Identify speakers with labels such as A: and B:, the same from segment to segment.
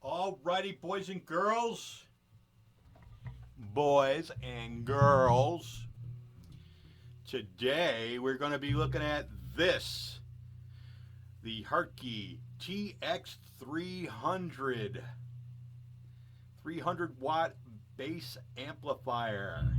A: Alrighty, boys and girls. Boys and girls. Today we're going to be looking at this. The Hartke TX300. 300 watt bass amplifier.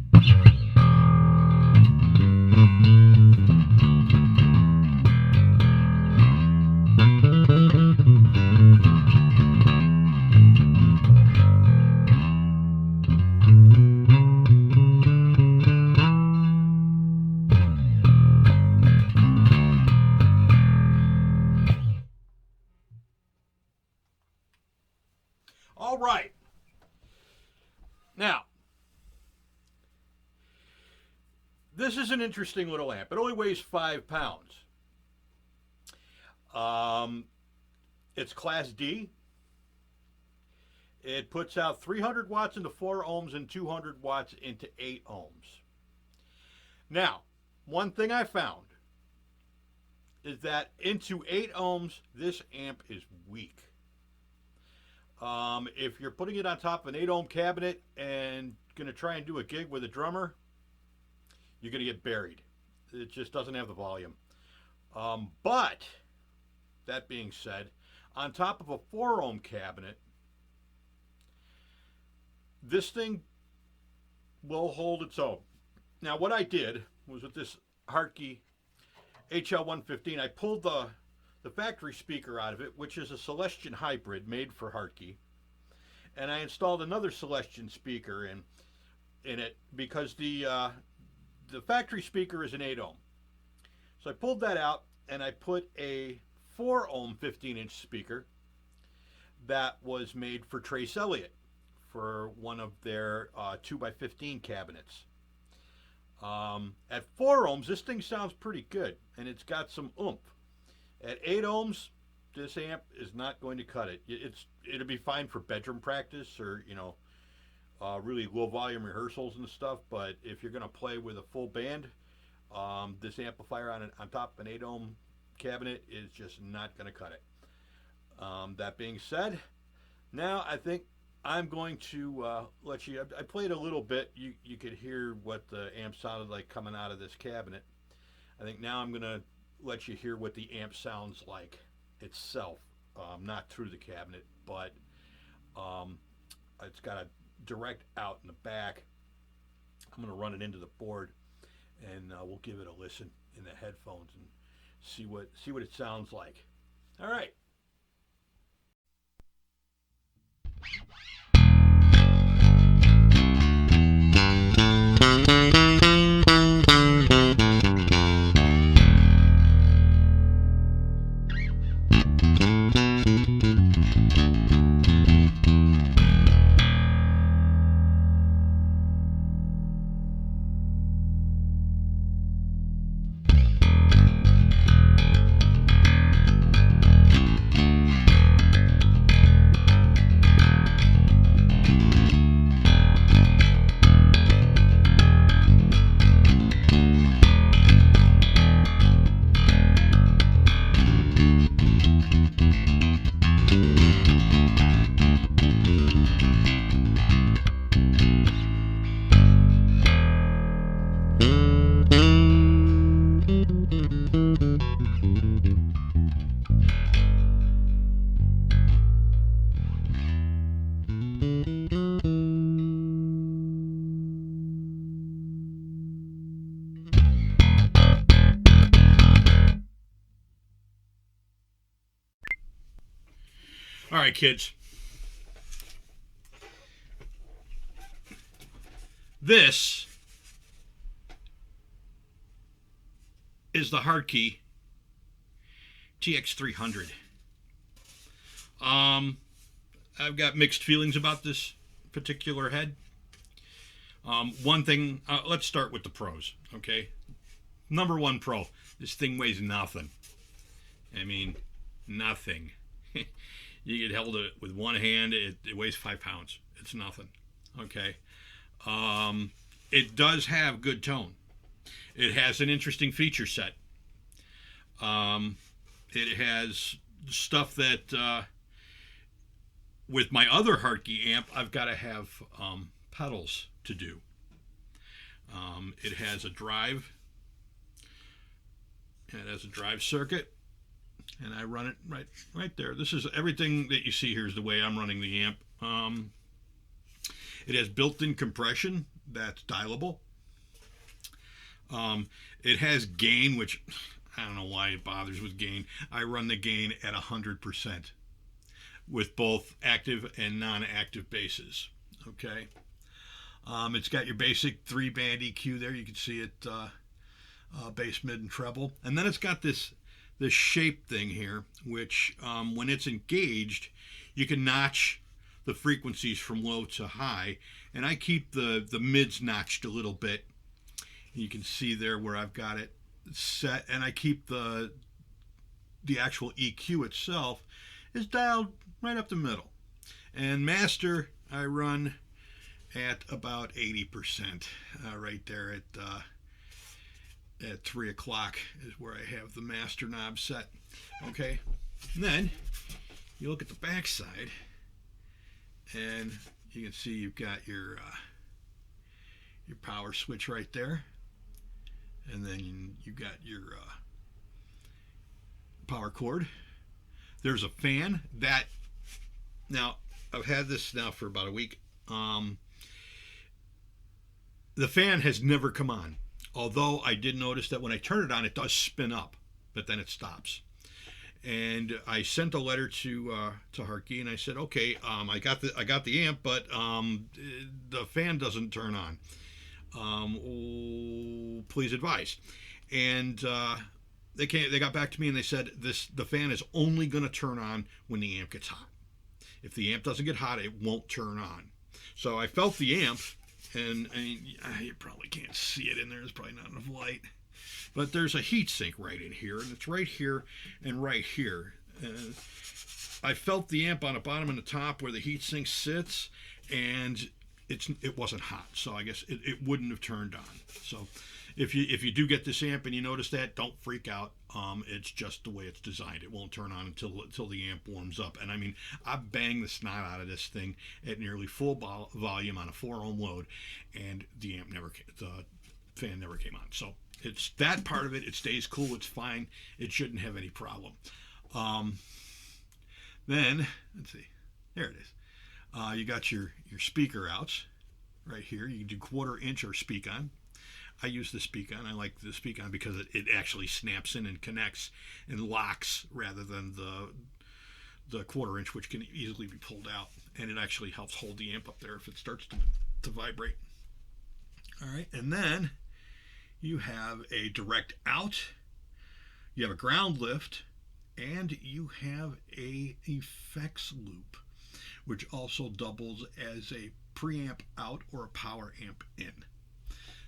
A: All right. Now, this is an interesting little amp. It only weighs 5 pounds. It's Class D. It puts out 300 watts into 4 ohms and 200 watts into 8 ohms. Now, one thing I found is that into 8 ohms, this amp is weak. If you're putting it on top of an 8 ohm cabinet and going to try and do a gig with a drummer, you're going to get buried. It just doesn't have the volume. But, that being said, on top of a 4 ohm cabinet, this thing will hold its own. Now, what I did was with this Hartke HL115, I pulled the factory speaker out of it, which is a Celestion hybrid made for Hartke, and I installed another Celestion speaker in it because the factory speaker is an 8 ohm. So I pulled that out and I put a 4 ohm 15-inch speaker that was made for Trace Elliott for one of their 2x15 cabinets. At 4 ohms, this thing sounds pretty good, and it's got some oomph. At 8 ohms, this amp is not going to cut it. It'll be fine for bedroom practice or, really low volume rehearsals and stuff, but if you're going to play with a full band, this amplifier on top of an 8 ohm cabinet is just not going to cut it. That being said, now I think I'm going to let you, I played a little bit, you could hear what the amp sounded like coming out of this cabinet. I think now I'm going to let you hear what the amp sounds like itself, not through the cabinet, but it's got a direct out in the back. I'm going to run it into the board, and we'll give it a listen in the headphones and see what it sounds like. All right. All right, kids. This is the Hartke TX300. I've got mixed feelings about this particular head. One thing, let's start with the pros, okay? Number one pro, this thing weighs nothing. I mean, nothing. You get held it with one hand, it weighs 5 pounds. It's nothing, okay? It does have good tone. It has an interesting feature set. It has stuff that with my other Hartke amp, I've got to have pedals to do. It has a drive. It has a drive circuit, and I run it right there. This is everything that you see here is the way I'm running the amp. It has built-in compression that's dialable. It has gain, which I don't know why it bothers with gain. I run the gain at 100% with both active and non-active basses. Okay. It's got your basic 3-band EQ there. You can see it, bass, mid, and treble. And then it's got this shape thing here, which when it's engaged, you can notch the frequencies from low to high. And I keep the mids notched a little bit. You can see there where I've got it set, and I keep the actual EQ itself is dialed right up the middle. And master, I run at about 80%, right there at 3 o'clock is where I have the master knob set. Okay, and then you look at the back side, and you can see you've got your power switch right there, and then you got your power cord. There's a fan that, now I've had this now for about a week. The fan has never come on, although I did notice that when I turn it on, it does spin up, but then it stops. And I sent a letter to Hartke, and I said, okay, I got the amp, but the fan doesn't turn on. Please advise. And they got back to me, and they said the fan is only going to turn on when the amp gets hot. If the amp doesn't get hot, it won't turn on. So I felt the amp, and you probably can't see it in there. There's probably not enough light. But there's a heat sink right in here, and it's right here and right here. I felt the amp on the bottom and the top where the heat sink sits, and it wasn't hot, so I guess it wouldn't have turned on. So if you do get this amp and you notice that, don't freak out. It's just the way it's designed. It won't turn on until the amp warms up. And I mean, I banged the snot out of this thing at nearly full volume on a 4-ohm load, and the fan never came on. So it's that part of it. It stays cool. It's fine. It shouldn't have any problem. Then let's see. There it is. You got your speaker outs right here. You can do 1/4 inch or speak on. I use the speak on. I like the speak on because it actually snaps in and connects and locks rather than the 1/4 inch, which can easily be pulled out. And it actually helps hold the amp up there if it starts to vibrate. All right, and then you have a direct out. You have a ground lift, and you have a effects loop, which also doubles as a preamp out or a power amp in.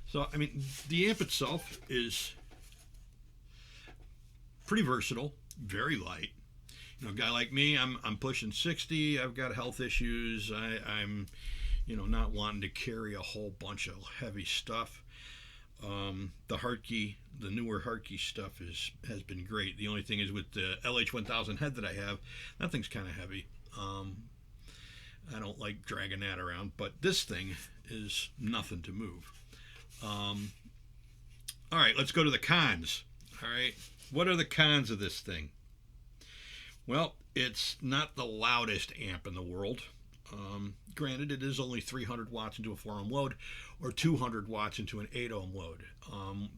A: So, I mean, the amp itself is pretty versatile, very light. You know, a guy like me, I'm pushing 60. I've got health issues. I'm not wanting to carry a whole bunch of heavy stuff. The newer Hartke stuff has been great. The only thing is with the LH1000 head that I have, that thing's kind of heavy. I don't like dragging that around, but this thing is nothing to move. All right, let's go to the cons. All right, what are the cons of this thing? Well, it's not the loudest amp in the world. Granted, it is only 300 watts into a 4-ohm load or 200 watts into an 8-ohm load.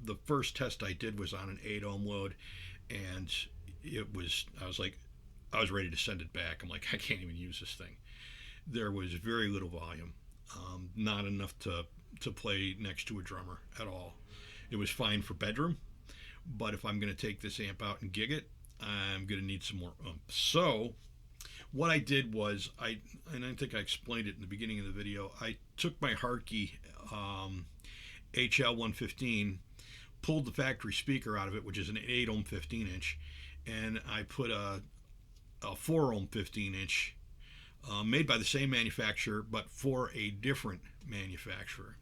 A: The first test I did was on an 8-ohm load, and I was ready to send it back. I'm like, I can't even use this thing. There was very little volume, not enough to play next to a drummer at all. It was fine for bedroom, but if I'm going to take this amp out and gig it, I'm going to need some more oomph. So what I did was, and I think I explained it in the beginning of the video, I took my Hartke HL115, pulled the factory speaker out of it, which is an 8-ohm 15-inch, and I put a 4-ohm 15-inch made by the same manufacturer, but for a different manufacturer.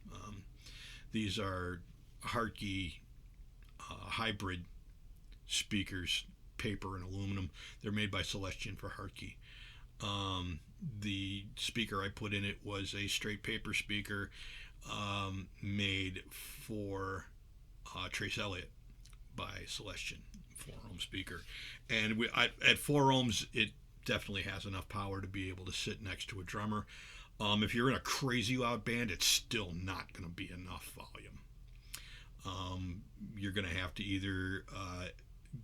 A: These are Hartke hybrid speakers, paper and aluminum. They're made by Celestion for Hartke. The speaker I put in it was a straight paper speaker made for Trace Elliott by Celestion, 4 ohm speaker. And at 4 ohms, it definitely has enough power to be able to sit next to a drummer. If you're in a crazy loud band, it's still not going to be enough volume. You're going to have to either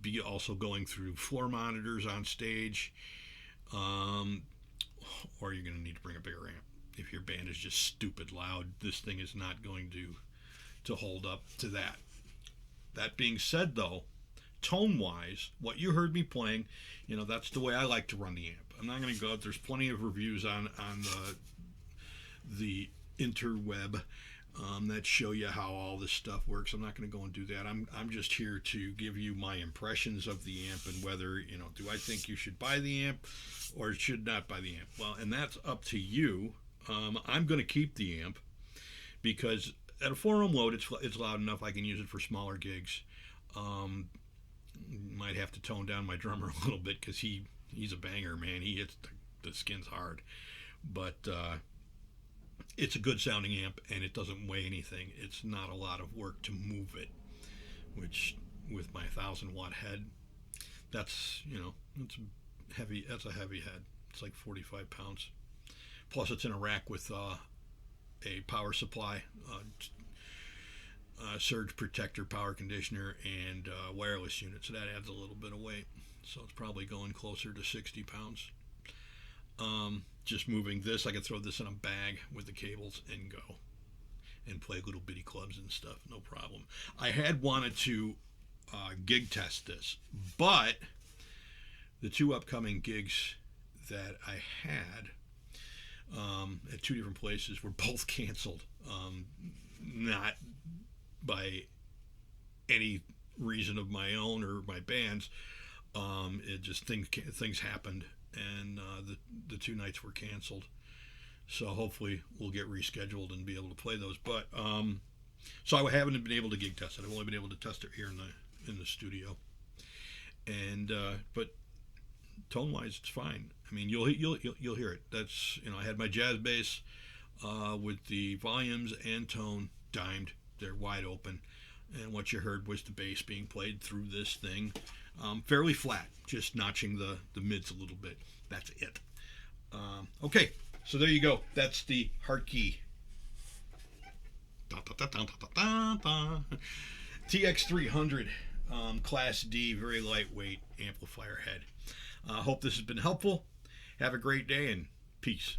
A: be also going through floor monitors on stage, or you're going to need to bring a bigger amp. If your band is just stupid loud, this thing is not going to hold up to that. That being said, though, tone-wise, what you heard me playing, that's the way I like to run the amp. I'm not going to go. There's plenty of reviews on the interweb that show you how all this stuff works. I'm not going to go and do that. I'm just here to give you my impressions of the amp and whether, do I think you should buy the amp or should not buy the amp. Well, and that's up to you. I'm going to keep the amp because at a 4 ohm load, it's loud enough. I can use it for smaller gigs. Might have to tone down my drummer a little bit because he's a banger, man. He hits the skins hard. But it's a good sounding amp, and it doesn't weigh anything. It's not a lot of work to move it, which with my 1,000-watt head, that's heavy. That's a heavy head. It's like 45 pounds. Plus, it's in a rack with a power supply, surge protector, power conditioner, and wireless unit. So that adds a little bit of weight. So it's probably going closer to 60 pounds. Just moving this, I could throw this in a bag with the cables and go and play little bitty clubs and stuff, no problem. I had wanted to gig test this, but the 2 upcoming gigs that I had at 2 different places were both canceled, not by any reason of my own or my band's. It just things happened, and the 2 nights were canceled. So hopefully we'll get rescheduled and be able to play those. But so I haven't been able to gig test it. I've only been able to test it here in the studio. And but tone-wise, it's fine. I mean, you'll hear it. That's I had my jazz bass with the volumes and tone dimed. They're wide open, and what you heard was the bass being played through this thing, fairly flat, just notching the mids a little bit. That's it. Okay, so there you go. That's the Hartke TX300 Class D, very lightweight amplifier head. Hope this has been helpful. Have a great day and peace.